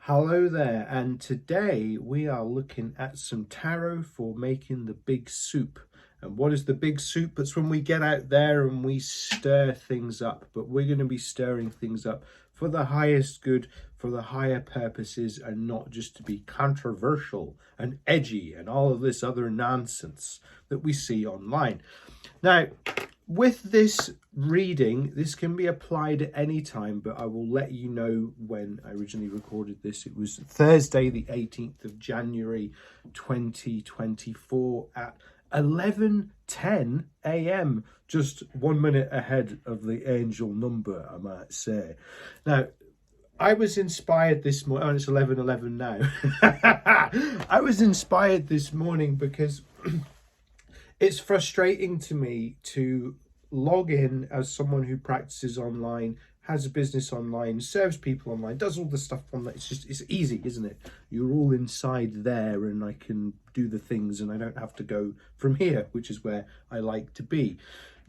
Hello there, and today we are looking at some tarot for making the big soup. And what is the big soup? It's when we get out there and we stir things up, but we're going to be stirring things up for the highest good, for the higher purposes, and not just to be controversial and edgy and all of this other nonsense that we see online. Now, with this reading, this can be applied at any time, but I will let you know when I originally recorded this. It was Thursday, the 18th of January, 2024 at 11:10 a.m. Just 1 minute ahead of the angel number, I might say. Now, I was inspired this morning. Oh, it's 11:11 now. I was inspired this morning because it's frustrating to me to log in as someone who practices online, has a business online, serves people online, does all the stuff online. It's easy, isn't it? You're all inside there and I can do the things and I don't have to go from here, which is where I like to be.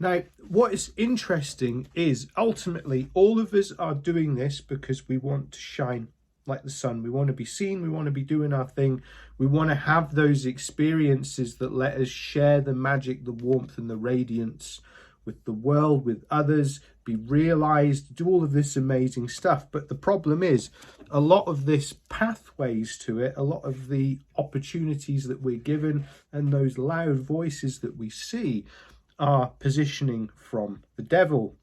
Now, what is interesting is ultimately all of us are doing this because we want to shine like the sun. We want to be seen, we want to be doing our thing, we want to have those experiences that let us share the magic, the warmth and the radiance with the world, with others, be realized, do all of this amazing stuff. But the problem is a lot of this pathways to it, a lot of the opportunities that we're given and those loud voices that we see are positioning from the devil.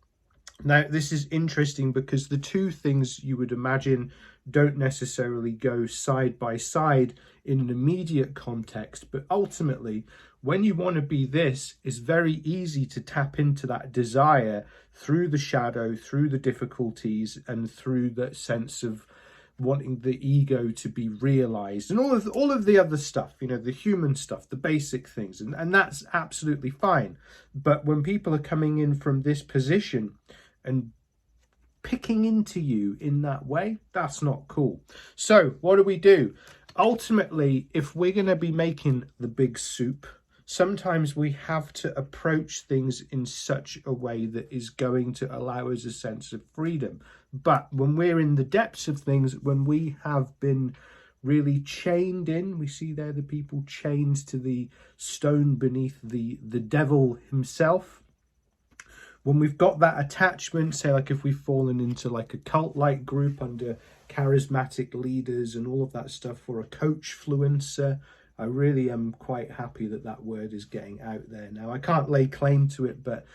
Now, this is interesting because the two things you would imagine don't necessarily go side by side in an immediate context, but ultimately, when you want to be this, it's very easy to tap into that desire through the shadow, through the difficulties, and through that sense of wanting the ego to be realized and all of the other stuff, you know, the human stuff, the basic things, and that's absolutely fine. But when people are coming in from this position and picking into you in that way, that's not cool. So what do? Ultimately, if we're going to be making the big soup, sometimes we have to approach things in such a way that is going to allow us a sense of freedom. But when we're in the depths of things, when we have been really chained in, we see there the people chained to the stone beneath the devil himself. When we've got that attachment, say like if we've fallen into like a cult-like group under charismatic leaders and all of that stuff, or a coach-fluencer, I really am quite happy that that word is getting out there now. I can't lay claim to it, but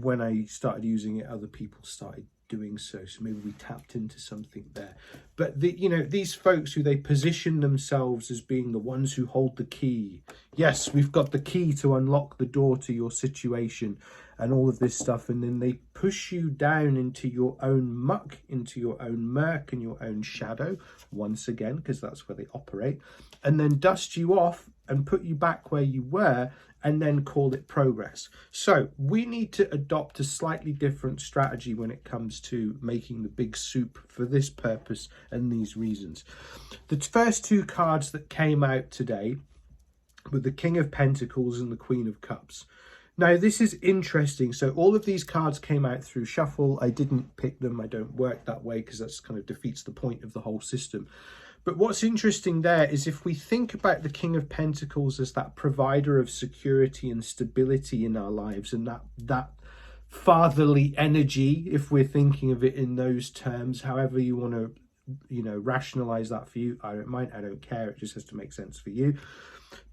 when I started using it, other people started doing so maybe we tapped into something there. But these folks who they position themselves as being the ones who hold the key, yes, we've got the key to unlock the door to your situation and all of this stuff, and then they push you down into your own muck, into your own murk and your own shadow once again, because that's where they operate, and then dust you off and put you back where you were and then call it progress. So we need to adopt a slightly different strategy when it comes to making the big soup for this purpose and these reasons. The first two cards that came out today were the King of Pentacles and the Queen of Cups. Now, this is interesting. So all of these cards came out through shuffle. I didn't pick them. I don't work that way because that's kind of defeats the point of the whole system. But what's interesting there is if we think about the King of Pentacles as that provider of security and stability in our lives, and that fatherly energy, if we're thinking of it in those terms, however you want to, rationalize that for you, I don't mind, I don't care. It just has to make sense for you.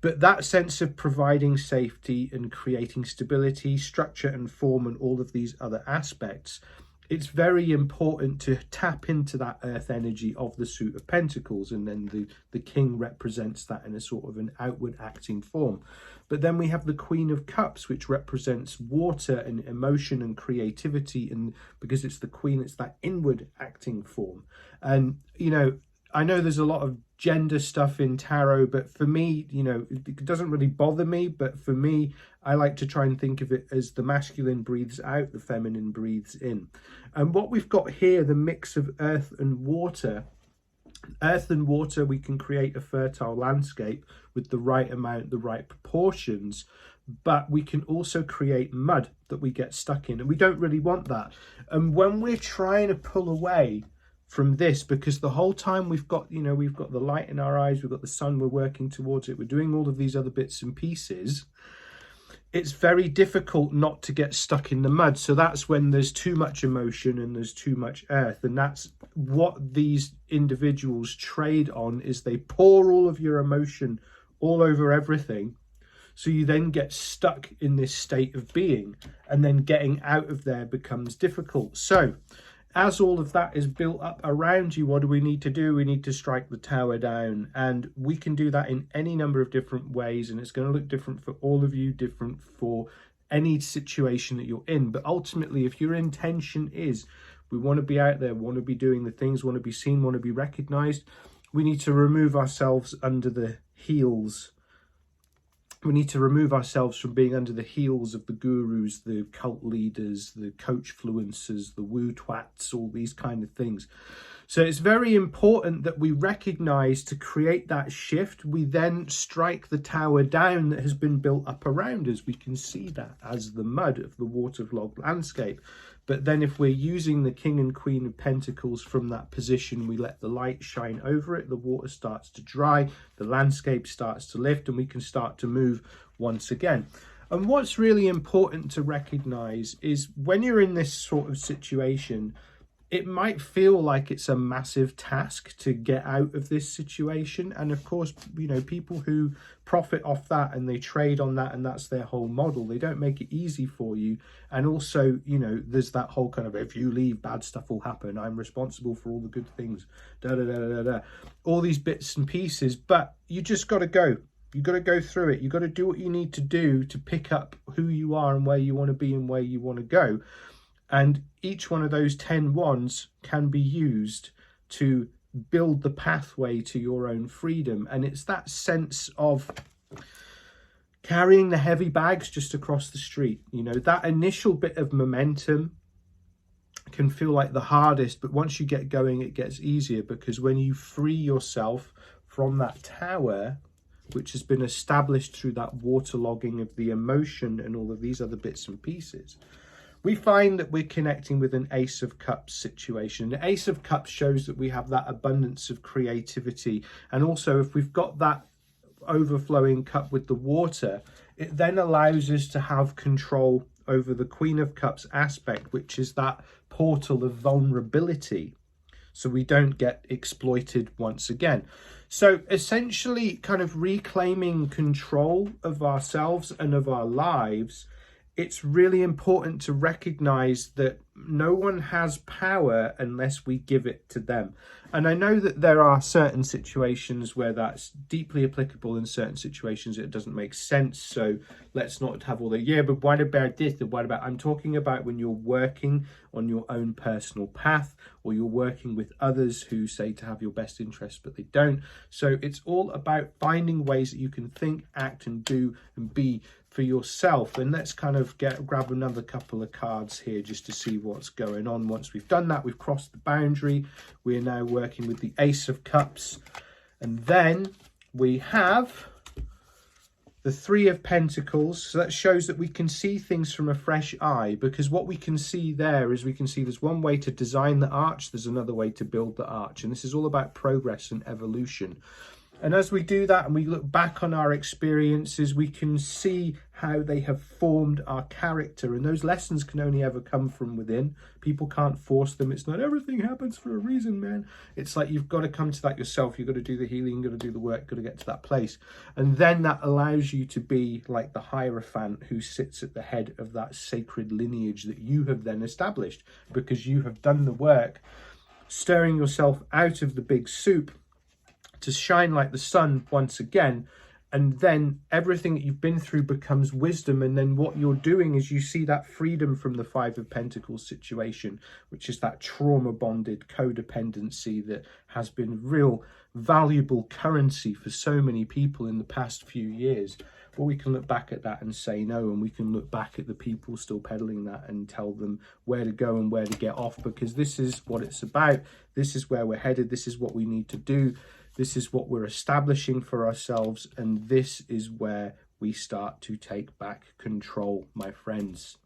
But that sense of providing safety and creating stability, structure and form and all of these other aspects, it's very important to tap into that earth energy of the Suit of Pentacles, and then the king represents that in a sort of an outward acting form. But then we have the Queen of Cups, which represents water and emotion and creativity, and because it's the queen, it's that inward acting form. And I know there's a lot of gender stuff in tarot, but for me, it doesn't really bother me. But for me, I like to try and think of it as the masculine breathes out, the feminine breathes in. And what we've got here, the mix of earth and water, we can create a fertile landscape with the right amount, the right proportions, but we can also create mud that we get stuck in, and we don't really want that. And when we're trying to pull away from this, because the whole time we've got the light in our eyes, we've got the sun, we're working towards it, we're doing all of these other bits and pieces. It's very difficult not to get stuck in the mud. So that's when there's too much emotion and there's too much earth. And that's what these individuals trade on, is they pour all of your emotion all over everything. So you then get stuck in this state of being, and then getting out of there becomes difficult. So as all of that is built up around you, what do we need to do? We need to strike the tower down, and we can do that in any number of different ways, and it's going to look different for all of you, different for any situation that you're in. But ultimately, if your intention is we want to be out there, want to be doing the things, want to be seen, want to be recognized, we need to remove ourselves under the heels. We need to remove ourselves from being under the heels of the gurus, the cult leaders, the coach fluencers, the woo twats, all these kind of things. So it's very important that we recognize, to create that shift, we then strike the tower down that has been built up around us. We can see that as the mud of the waterlogged landscape. But then if we're using the King and Queen of Pentacles from that position, we let the light shine over it, the water starts to dry, the landscape starts to lift, and we can start to move once again. And what's really important to recognize is, when you're in this sort of situation, it might feel like it's a massive task to get out of this situation. And of course, people who profit off that and they trade on that, and that's their whole model, they don't make it easy for you. And also, there's that whole kind of, if you leave, bad stuff will happen. I'm responsible for all the good things, all these bits and pieces. But you just got to go. You got to go through it. You got to do what you need to do to pick up who you are and where you want to be and where you want to go. And each one of those 10 wands can be used to build the pathway to your own freedom. And it's that sense of carrying the heavy bags just across the street. That initial bit of momentum can feel like the hardest, but once you get going, it gets easier, because when you free yourself from that tower, which has been established through that waterlogging of the emotion and all of these other bits and pieces, we find that we're connecting with an Ace of Cups situation. The Ace of Cups shows that we have that abundance of creativity. And also, if we've got that overflowing cup with the water, it then allows us to have control over the Queen of Cups aspect, which is that portal of vulnerability, so we don't get exploited once again. So essentially, kind of reclaiming control of ourselves and of our lives, it's really important to recognize that no one has power unless we give it to them. And I know that there are certain situations where that's deeply applicable, in certain situations it doesn't make sense. So let's not have all the, but what about this? And what about, I'm talking about when you're working on your own personal path, or you're working with others who say to have your best interests, but they don't. So it's all about finding ways that you can think, act, and do and be for yourself. And let's kind of grab another couple of cards here just to see what's going on. Once we've done that, we've crossed the boundary. We're now working with the Ace of Cups. And then we have the Three of Pentacles. So that shows that we can see things from a fresh eye, because what we can see there is, we can see there's one way to design the arch, there's another way to build the arch. And this is all about progress and evolution. And as we do that and we look back on our experiences, we can see how they have formed our character. And those lessons can only ever come from within. People can't force them. It's not everything happens for a reason, man. It's like you've got to come to that yourself. You've got to do the healing, you've got to do the work, you've got to get to that place. And then that allows you to be like the Hierophant who sits at the head of that sacred lineage that you have then established, because you have done the work, stirring yourself out of the big soup to shine like the sun once again. And then everything that you've been through becomes wisdom. And then what you're doing is you see that freedom from the Five of Pentacles situation, which is that trauma bonded codependency that has been real valuable currency for so many people in the past few years. Well, we can look back at that and say no, and we can look back at the people still peddling that and tell them where to go and where to get off, because this is what it's about. This is where we're headed. This is what we need to do. This is what we're establishing for ourselves, and this is where we start to take back control, my friends.